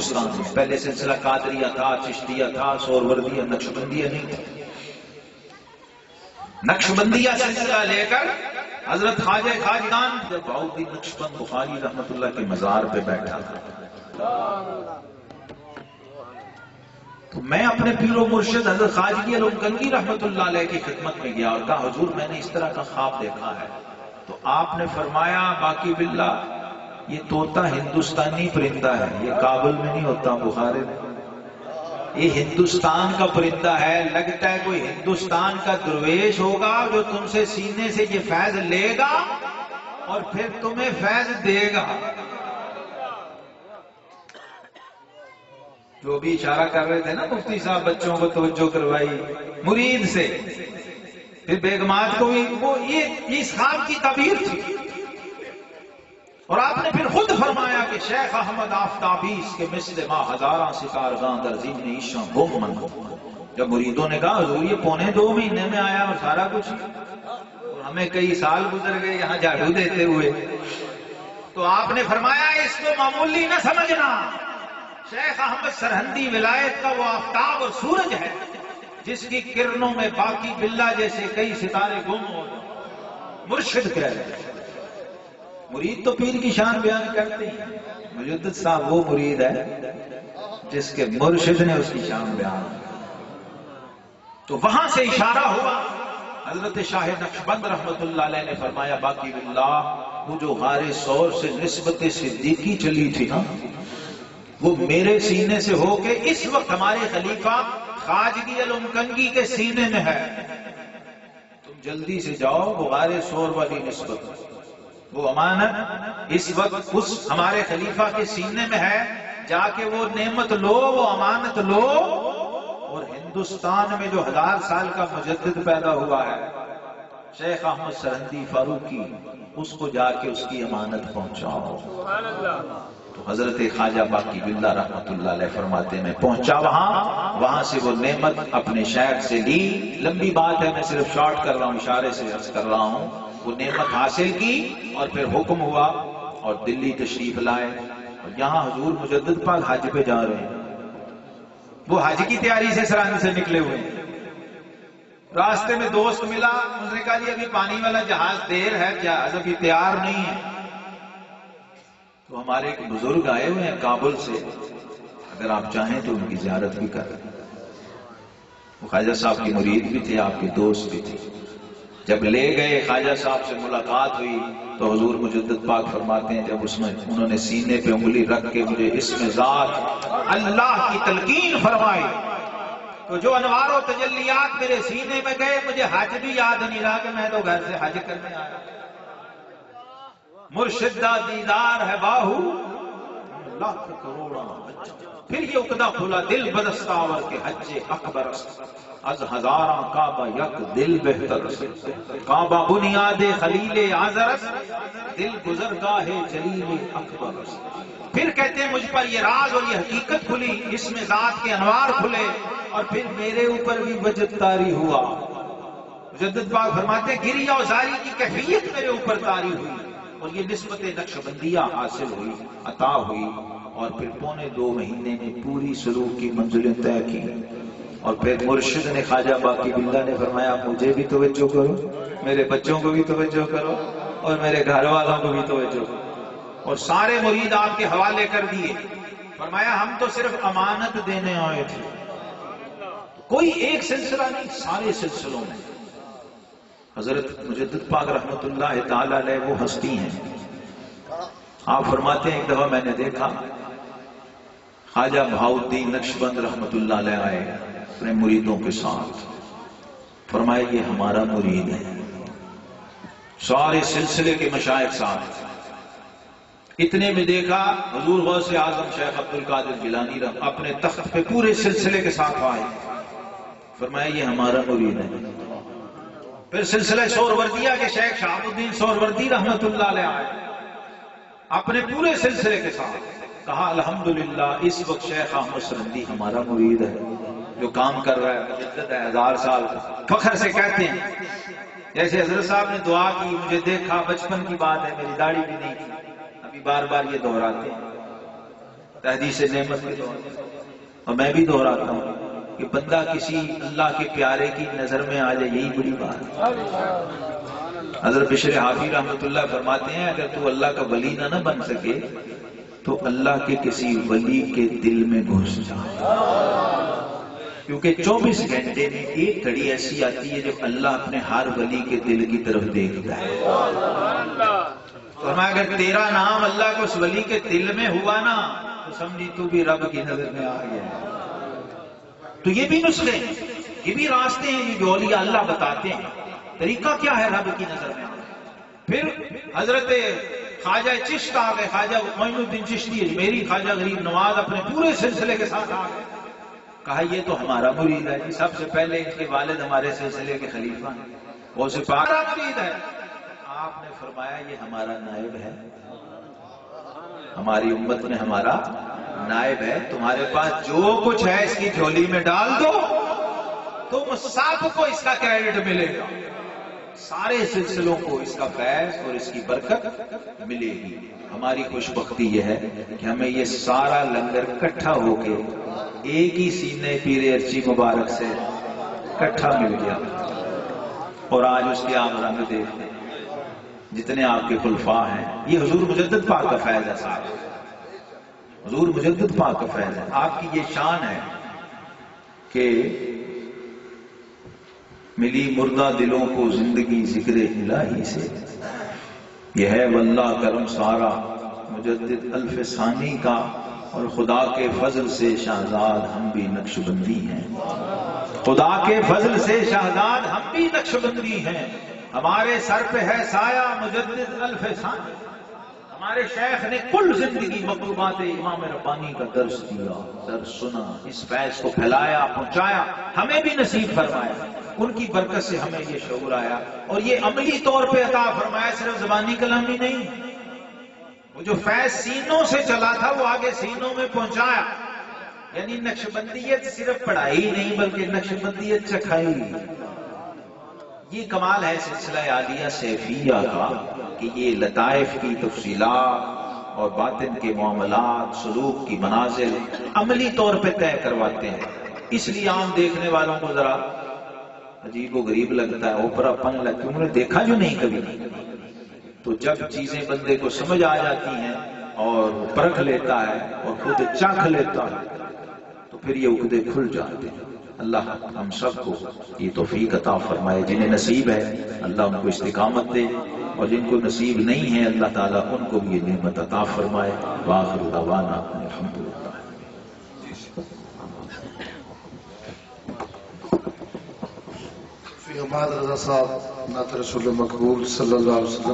ہندوستان میں. پہلے سلسلہ قادریہ تھا، چشتیہ تھا، سہروردیہ، نقشبندیہ نہیں تھا. نقشبندیہ سلسلہ لے کر حضرت خواجہ خواجگان بہاؤالدین نقشبند بخاری رحمت اللہ کے مزار پہ بیٹھا تھا. تو میں اپنے پیر و مرشد حضرت خواجگی علمگنگی رحمت اللہ علیہ کی خدمت میں گیا اور کہا حضور میں نے اس طرح کا خواب دیکھا ہے. تو آپ نے فرمایا باقی باللہ یہ طوطا ہندوستانی پرندہ ہے، یہ کابل میں نہیں ہوتا، بخارے میں. یہ ہندوستان کا پرندہ ہے. لگتا ہے کوئی ہندوستان کا درویش ہوگا جو تم سے سینے سے یہ فیض لے گا اور پھر تمہیں فیض دے گا. جو بھی اشارہ کر رہے تھے نا مفتی صاحب، بچوں کو توجہ کروائی مرید سے، پھر بیگمات کو بھی، وہ یہ اس خواب کی تعبیر تھی. اور آپ نے پھر خود فرمایا کہ شیخ احمد آفتابیس کے مثل ما ہزاراں ستارگاں در زمین عیشاں گم من. جب مریدوں نے کہا حضور یہ 2.25 مہینے میں آیا اور سارا کچھ، اور ہمیں کئی سال گزر گئے یہاں جھاڑو دیتے ہوئے، تو آپ نے فرمایا اس کو معمولی نہ سمجھنا. شیخ احمد سرہندی ولایت کا وہ آفتاب اور سورج ہے جس کی کرنوں میں باقی باللہ جیسے کئی ستارے گم ہو جائیں. مرشد کہہ رہے ہیں. مرید تو پیر کی شان بیان کرتے ہیں، مجدد صاحب وہ مرید ہے جس کے مرشد نے اس کی شان بیان کی. تو وہاں سے اشارہ ہوا. حضرت شاہ نقشبند رحمت اللہ علیہ نے فرمایا باقی باللہ وہ جو غار ثور سے نسبت صدیقی چلی تھی نا، وہ میرے سینے سے ہو کے اس وقت ہمارے خلیفہ خواجگی علمگنگی کے سینے میں ہے. تم جلدی سے جاؤ، وہ غار ثور والی نسبت، وہ امانت اس وقت اس ہمارے خلیفہ کے سینے میں ہے. جا کے وہ نعمت لو، وہ امانت لو، اور ہندوستان میں جو 1000 سال کا مجدد پیدا ہوا ہے شیخ احمد سرہندی فاروقی، اس کو جا کے اس کی امانت پہنچاؤ. تو حضرت خواجہ باقی باللہ رحمت اللہ علیہ فرماتے میں پہنچا وہاں سے وہ نعمت اپنے شیخ سے لی. لمبی بات ہے، میں صرف شارٹ کر رہا ہوں، اشارے سے عرض کر رہا ہوں. وہ نعمت حاصل کی اور پھر حکم ہوا اور دلی تشریف لائے. اور یہاں حضور مجدد پاک حج پہ جا رہے ہیں. وہ حج کی تیاری سے سرہند سے نکلے ہوئے ہیں. راستے میں دوست ملا، اس نے کہا جی ابھی پانی والا جہاز دیر ہے، جہاز ابھی تیار نہیں ہے. تو ہمارے ایک بزرگ آئے ہوئے ہیں کابل سے، اگر آپ چاہیں تو ان کی زیارت بھی کر. وہ خواجہ صاحب کی مرید بھی تھے، آپ کے دوست بھی تھے. جب لے گئے خواجہ صاحب سے ملاقات ہوئی تو حضور مجدد پاک فرماتے ہیں جب اس میں انہوں نے سینے پہ انگلی رکھ کے مجھے اسم ذات اللہ کی تلقین فرمائی، تو جو انوار و تجلیات میرے سینے میں گئے، مجھے حج بھی یاد نہیں رہا کہ میں تو گھر سے حج کرنے آیا. مرشد دا دیدار ہے باہو لاکھ کروڑا. پھر یہ عقدہ کھلا دل بدستاور کے حج اکبر از ہزاراں کعبہ یک دل بہتر. کعبہ بنیاد خلیل آزرس، دل گزرگاہ جلیل اکبر. پھر کہتے ہیں مجھ پر یہ راز اور یہ حقیقت کھلی، اس میں ذات کے انوار کھلے، اور پھر میرے اوپر بھی وجد طاری ہوا. مجدد پاک فرماتے ہیں گریہ و زاری کی کیفیت میرے اوپر طاری ہوئی، اور یہ نسبت نقشبندیہ حاصل ہوئی، عطا ہوئی. اور پھر 2.25 مہینے میں پوری سلوک کی منزلیں طے کی. اور پھر مرشد نے خواجہ باقی باللہ نے فرمایا مجھے بھی توجہ کرو، میرے بچوں کو بھی توجہ کرو، اور میرے گھر والوں کو بھی توجہ کرو. اور سارے مرید آپ کے حوالے کر دیے. فرمایا ہم تو صرف امانت دینے آئے تھے. کوئی ایک سلسلہ نہیں، سارے سلسلوں میں. حضرت مجدد پاک رحمت اللہ تعالی علیہ وہ ہستی ہیں. آپ فرماتے ہیں ایک دفعہ میں نے دیکھا خواجہ بہاؤالدین نقشبند رحمت اللہ علیہ آئے اپنے مریدوں کے ساتھ. فرمایا یہ ہمارا مرید ہے. سارے سلسلے کے مشائخ ساتھ. اتنے میں دیکھا حضور غوث اعظم شیخ عبد القادر جیلانی اپنے تخت پہ پورے سلسلے کے ساتھ آئے. فرمایا یہ ہمارا مرید ہے. پھر سلسلہ سہروردیہ کے شیخ شہاب الدین سہروردی رحمت اللہ علیہ آئے اپنے پورے سلسلے کے ساتھ. کہا الحمدللہ اس وقت شیخ احمد سرہندی ہمارا مرید ہے، جو کام کر رہا ہے مجدد ہے 1000 سال. فخر سے کہتے ہیں جیسے حضرت صاحب نے دعا کی، مجھے دیکھا بچپن کی بات ہے، میری داڑھی بھی نہیں تھی، ابھی بار بار یہ دہراتے ہیں. تحدیث نعمت کے طور پر. اور میں بھی دہراتا ہوں کہ بندہ کسی اللہ کے پیارے کی نظر میں آ جائے، یہی بڑی بات ہے. حضرت بشر حافی رحمۃ اللہ فرماتے ہیں اگر تو اللہ کا ولی نہ بن سکے تو اللہ کے کسی ولی کے دل میں گھس جا، کیونکہ 24 گھنٹے میں ایک گھڑی ایسی آتی ہے جب اللہ اپنے ہر ولی کے دل کی طرف دیکھتا ہے. تو اگر تیرا نام اللہ کو اس ولی کے دل میں ہوا نا تو سمجھی تو بھی رب کی نظر میں آ گیا. تو یہ بھی نسخے، یہ بھی راستے ہیں جو اولیاء اللہ بتاتے ہیں. طریقہ کیا ہے رب کی نظر میں؟ پھر حضرت خواجہ چشت آ گئے، خواجہ معین الدین چشتی اجمیری، خواجہ غریب نواز اپنے پورے سلسلے کے ساتھ آ گئے. کہا یہ تو ہمارا مرید ہے، سب سے پہلے ان کے والد ہمارے سلسلے کے خلیفہ ہیں، وہ سے پارا مرید ہے. آپ نے فرمایا یہ ہمارا نائب ہے، ہماری امت میں ہمارا نائب ہے. تمہارے پاس جو کچھ ہے اس کی جھولی میں ڈال دو، تم سب کو اس کا کریڈٹ ملے گا، سارے سلسلوں کو اس کا فیض اور اس کی برکت ملے گی. ہماری خوش بختی یہ ہے کہ ہمیں یہ سارا لنگر اکٹھا ہو کے ایک ہی سینے پیر ارچی مبارک سے اکٹھا مل گیا. اور آج اس کے آپ رنگ دیکھتے ہیں، جتنے آپ کے خلفاء ہیں. یہ حضور مجدد پاک کا فیض ہے صاحب، حضور مجدد پاک کا فیض ہے. آپ کی یہ شان ہے کہ ملی مردہ دلوں کو زندگی ذکر الہی سے. یہ ہے واللہ کرم سارا مجدد الف ثانی کا، اور خدا کے فضل سے شہزاد ہم بھی نقش بندی ہیں. خدا کے فضل سے شہزاد ہم بھی نقش بندی ہیں. ہمارے سر پہ ہے سایہ مجدد الف ثانی. ہمارے شیخ نے کل زندگی مطلوبات امام ربانی کا درس دیا، درس سنا، اس فیض کو پھیلایا، پہنچایا، ہمیں بھی نصیب فرمایا. ان کی برکت سے ہمیں یہ شعور آیا اور یہ عملی طور پہ عطا فرمایا، صرف زبانی کلامی نہیں. وہ جو فیض سینوں سے چلا تھا وہ آگے سینوں میں پہنچایا. یعنی نقشبندیت صرف پڑھائی نہیں بلکہ نقشبندیت چکھائی. یہ کمال ہے سلسلہ عالیہ سیفیہ کا کہ یہ لطائف کی تفصیلات اور باطن کے معاملات، سلوک کی منازل عملی طور پہ طے کرواتے ہیں. اس لیے عام دیکھنے والوں کو ذرا عجیب و غریب لگتا ہے، اوپرا پن لگتا ہے، انہوں نے دیکھا جو نہیں کبھی. تو جب چیزیں بندے کو سمجھ آ جاتی ہیں اور پرکھ لیتا ہے اور خود چکھ لیتا ہے تو پھر یہ عقدے کھل جاتے ہیں. اللہ ہم سب کو یہ توفیق عطا فرمائے. جنہیں نصیب ہے اللہ ان کو استقامت دے، اور جن کو نصیب نہیں ہے اللہ تعالیٰ ان کو بھی یہ نعمت عطا فرمائے. وآخر دعوانا الحمدللہ. فی حماد رضا صاحب نعت رسول مقبول صلی اللہ علیہ وسلم.